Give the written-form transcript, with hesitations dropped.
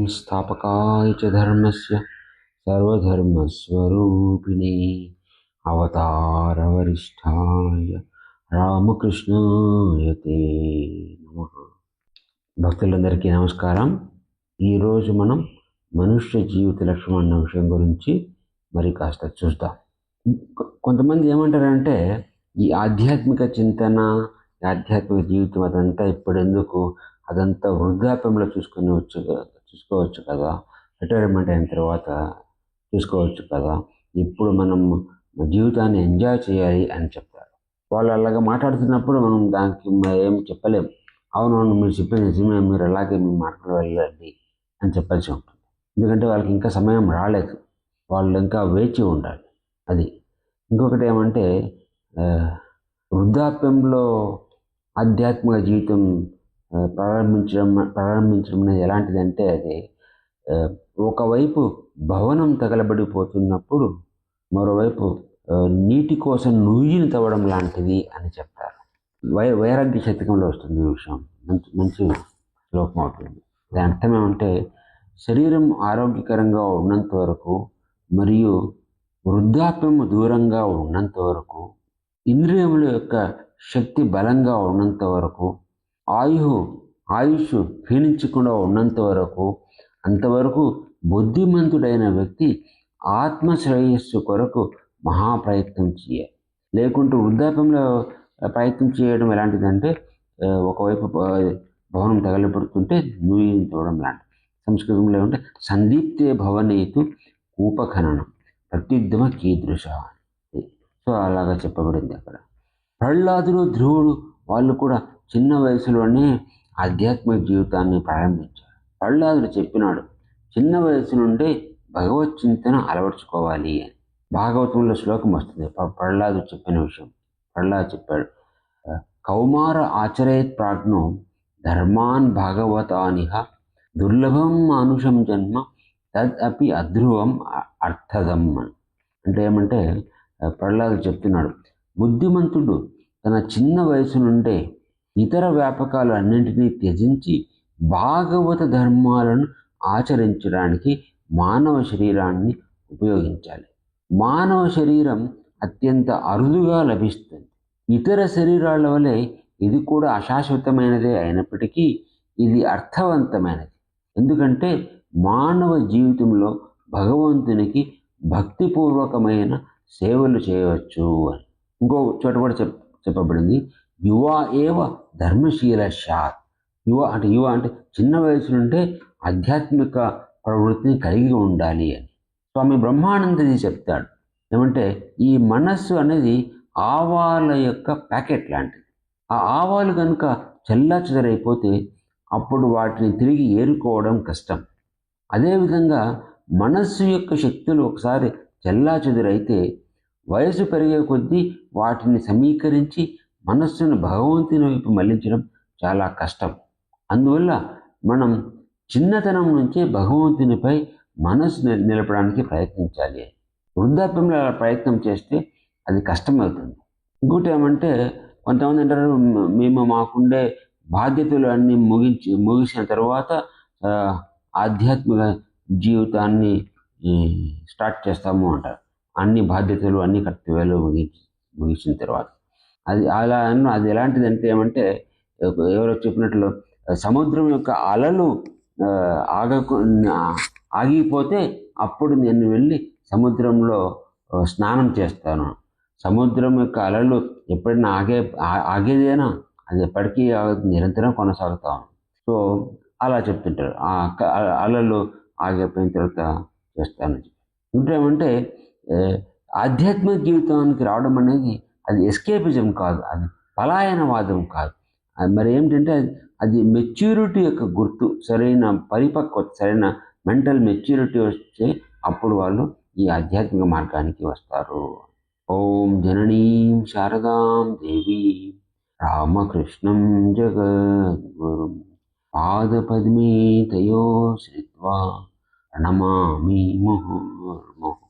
स्थापकाय च धर्मस्य सर्वधर्मस्वरूपिणे अवतारवरिष्ठाय రామకృష్ణాయ తే నమః. భక్తులందరికీ నమస్కారం. ఈరోజు మనం మనుష్య జీవిత లక్ష్యం అన్న విషయం గురించి మరి కాస్త చూద్దాం. కొంతమంది ఏమంటారంటే ఈ ఆధ్యాత్మిక చింతన, ఆధ్యాత్మిక జీవితం అదంతా ఇప్పుడెందుకు, అదంతా వృద్ధాప్యంలో చూసుకోవచ్చు కదా, రిటైర్మెంట్ అయిన తర్వాత చూసుకోవచ్చు కదా, ఇప్పుడు మనం జీవితాన్ని ఎంజాయ్ చేయాలి అని చెప్తారు. వాళ్ళు అలాగా మాట్లాడుతున్నప్పుడు మనం దానికి ఏం చెప్పలేము. అవునవును, మీరు చెప్పిన నిజమే, మీరు అలాగే మీ మార్గంలో వెళ్ళండి అని చెప్పాల్సి ఉంటుంది. ఎందుకంటే వాళ్ళకి ఇంకా సమయం రాలేదు, వాళ్ళు ఇంకా వేచి ఉండాలి. అది ఇంకొకటి ఏమంటే వృద్ధాప్యంలో ఆధ్యాత్మిక జీవితం ప్రారంభించడం అనేది ఎలాంటిదంటే, అది ఒకవైపు భవనం తగలబడిపోతున్నప్పుడు మరోవైపు నీటి కోసం నుయ్యిని తవ్వడం లాంటిది అని చెప్తారు. వైరాగ్య శతకంలో వస్తుంది ఈ విషయం. మంచి శ్లోకం అవుతుంది. దాని అర్థం ఏమంటే, శరీరం ఆరోగ్యకరంగా ఉన్నంత వరకు మరియు వృద్ధాప్యము దూరంగా ఉన్నంత వరకు, ఇంద్రియముల యొక్క శక్తి బలంగా ఉన్నంత వరకు, ఆయుష్ క్షీణించకుండా ఉన్నంత వరకు, అంతవరకు బుద్ధిమంతుడైన వ్యక్తి ఆత్మశ్రేయస్సు కొరకు మహాప్రయత్నం చేయాలి. లేకుంటే వృద్ధాప్యంలో ప్రయత్నం చేయడం ఎలాంటిదంటే, ఒకవైపు భవనం తగలబడుతుంటే నూయిని తోవడం లాంటిది. సంస్కృతంలో ఏమంటే సందీప్తే భవనేతు కూపఖననం ప్రత్యుద్యమ కీదృశ. సో అలాగా చెప్పబడింది అక్కడ. ప్రహ్లాదుడు, ధ్రువుడు వాళ్ళు కూడా చిన్న వయసులోనే ఆధ్యాత్మిక జీవితాన్ని ప్రారంభించారు. ప్రహ్లాదుడు చెప్పినాడు, చిన్న వయసు నుండే భగవత్ చింతన అలవర్చుకోవాలి అని. భాగవతంలో శ్లోకం వస్తుంది, ప్రహ్లాదు చెప్పిన విషయం. ప్రహ్లాదు చెప్పాడు, కౌమార ఆచరేత్ ప్రాజ్ఞో ధర్మాన్ భాగవతానిహ దుర్లభం మానుషం జన్మ తద్ అపి అధ్రువం అర్థదం అని. అంటే ఏమంటే, ప్రహ్లాదు చెప్తున్నాడు, బుద్ధిమంతుడు తన చిన్న వయసు నుండే ఇతర వ్యాపకాలు అన్నింటినీ త్యజించి భాగవత ధర్మాలను ఆచరించడానికి మానవ శరీరాన్ని ఉపయోగించాలి. మానవ శరీరం అత్యంత అరుదుగా లభిస్తుంది. ఇతర శరీరాల వలె ఇది కూడా అశాశ్వతమైనదే అయినప్పటికీ ఇది అర్థవంతమైనది. ఎందుకంటే మానవ జీవితంలో భగవంతునికి భక్తిపూర్వకమైన సేవలు చేయవచ్చు అని. ఇంకో చోట కూడా చెప్పబడింది, యువ ఏవ ధర్మశీల శాత్. యువ అంటే చిన్న వయసు నుండే ఆధ్యాత్మిక ప్రవృత్తిని కలిగి ఉండాలి అని. స్వామి బ్రహ్మానందజీ చెప్తాడు ఏమంటే, ఈ మనస్సు అనేది ఆవాల యొక్క ప్యాకెట్ లాంటిది. ఆ ఆవాలు కనుక చెల్లాచెదరైపోతే అప్పుడు వాటిని తిరిగి ఏరుకోవడం కష్టం. అదేవిధంగా మనస్సు యొక్క శక్తులు ఒకసారి చెల్లాచెదరైతే వయసు పెరిగే కొద్దీ వాటిని సమీకరించి మనస్సును భగవంతుని వైపు మళ్లించడం చాలా కష్టం. అందువల్ల మనం చిన్నతనం నుంచే భగవంతునిపై మనస్సు నిలపడానికి ప్రయత్నించాలి. వృద్ధాప్యంలో అలా ప్రయత్నం చేస్తే అది కష్టమవుతుంది. ఇంకోటి ఏమంటే, కొంతమంది అంటారు, మేము మాకుండే బాధ్యతలు అన్నీ ముగిసిన తర్వాత ఆధ్యాత్మిక జీవితాన్ని స్టార్ట్ చేస్తాము అంటారు. అన్ని బాధ్యతలు, అన్ని కర్తవ్యాలు ముగిసిన తర్వాత. అది ఎలాంటిదంటే ఏమంటే, ఎవరో చెప్పినట్లు సముద్రం యొక్క అలలు ఆగిపోతే అప్పుడు నేను వెళ్ళి సముద్రంలో స్నానం చేస్తాను. సముద్రం యొక్క అలలు ఎప్పుడైనా ఆగేదేనా, అది ఎప్పటికీ నిరంతరం కొనసాగుతాను. సో అలా చెప్తుంటారు. అలలు ఆగిపోయిన తర్వాత చేస్తాను. ఇంకేమంటే, ఆధ్యాత్మిక జీవితానికి రావడం అనేది అది ఎస్కేపిజం కాదు, అది పలాయనవాదం కాదు. మరి ఏమిటంటే, అది మెచ్యూరిటీ యొక్క గుర్తు. సరైన పరిపక్వత, సరైన మెంటల్ మెచ్యూరిటీ వస్తే అప్పుడు వాళ్ళు ఈ ఆధ్యాత్మిక మార్గానికి వస్తారు. ఓం జననీం శారదాం దేవీ రామకృష్ణం జగద్గురుం పాదపద్మే తయో శ్రిత్వా ప్రణమామి ముహుర్ముహుః.